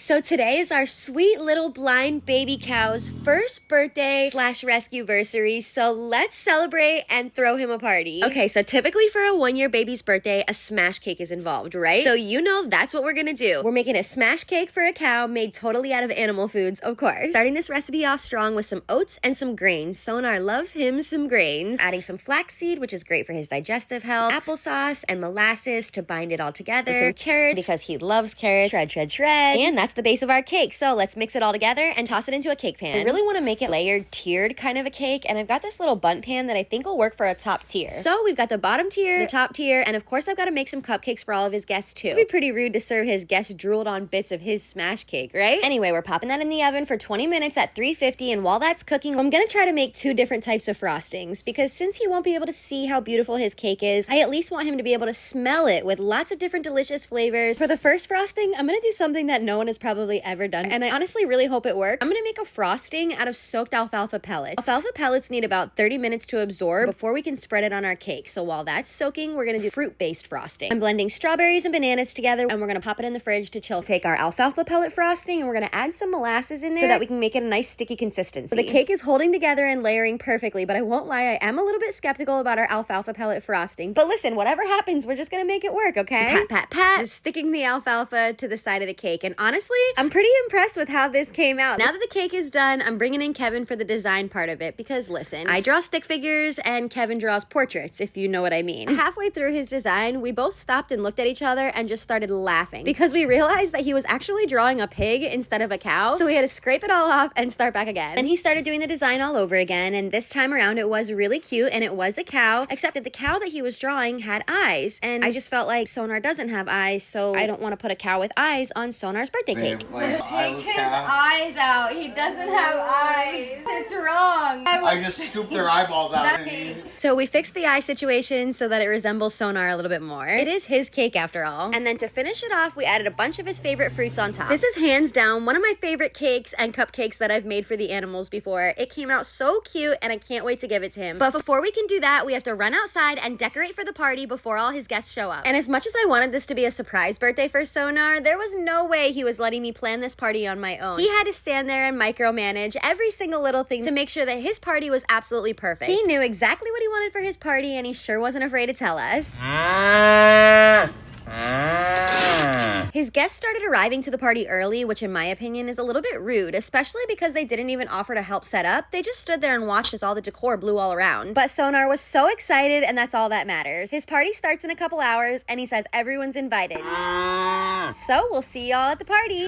So today is our sweet little blind baby cow's first birthday / rescue-versary, so let's celebrate and throw him a party. Okay, so typically for a 1-year baby's birthday, a smash cake is involved, right? So you know that's what we're gonna do. We're making a smash cake for a cow made totally out of animal foods, of course. Starting this recipe off strong with some oats and some grains. Sonar loves him some grains. Adding some flaxseed, which is great for his digestive health. Applesauce and molasses to bind it all together. Some carrots, because he loves carrots. Shred, shred, shred. And that's the base of our cake. So let's mix it all together and toss it into a cake pan. I really want to make it layered, tiered kind of a cake, and I've got this little bundt pan that I think will work for a top tier. So we've got the bottom tier, the top tier, and of course I've got to make some cupcakes for all of his guests too. It'd be pretty rude to serve his guests drooled on bits of his smash cake, right? Anyway, we're popping that in the oven for 20 minutes at 350, and while that's cooking, I'm gonna try to make 2 different types of frostings, because since he won't be able to see how beautiful his cake is, I at least want him to be able to smell it with lots of different delicious flavors. For the first frosting, I'm gonna do something that no one has probably ever done, and I honestly really hope it works. I'm gonna make a frosting out of soaked alfalfa pellets. Alfalfa pellets need about 30 minutes to absorb before we can spread it on our cake. So while that's soaking, we're gonna do fruit-based frosting. I'm blending strawberries and bananas together, and we're gonna pop it in the fridge to chill. Take our alfalfa pellet frosting, and we're gonna add some molasses in there so that we can make it a nice sticky consistency. The cake is holding together and layering perfectly, but I won't lie, I am a little bit skeptical about our alfalfa pellet frosting. But listen, whatever happens, we're just gonna make it work, okay? Pat, pat, pat. Just sticking the alfalfa to the side of the cake, and honestly, I'm pretty impressed with how this came out. Now that the cake is done, I'm bringing in Kevin for the design part of it, because listen, I draw stick figures and Kevin draws portraits, if you know what I mean. Halfway through his design, we both stopped and looked at each other and just started laughing, because we realized that he was actually drawing a pig instead of a cow, so we had to scrape it all off and start back again. And he started doing the design all over again, and this time around it was really cute, and it was a cow, except that the cow that he was drawing had eyes, and I just felt like Sonar doesn't have eyes, so I don't want to put a cow with eyes on Sonar's birthday cake. Take his eyes out. He doesn't have eyes. It's wrong. I just scooped their eyeballs out. So we fixed the eye situation so that it resembles Sonar a little bit more. It is his cake after all. And then to finish it off, we added a bunch of his favorite fruits on top. This is hands down one of my favorite cakes and cupcakes that I've made for the animals before. It came out so cute, and I can't wait to give it to him. But before we can do that, we have to run outside and decorate for the party before all his guests show up. And as much as I wanted this to be a surprise birthday for Sonar, there was no way he was letting me plan this party on my own. He had to stand there and micromanage every single little thing to make sure that his party was absolutely perfect. He knew exactly what he wanted for his party, and he sure wasn't afraid to tell us. His guests started arriving to the party early, which in my opinion is a little bit rude, especially because they didn't even offer to help set up. They just stood there and watched as all the decor blew all around. But Sonar was so excited, and that's all that matters. His party starts in a couple hours, and he says everyone's invited. So we'll see y'all at the party.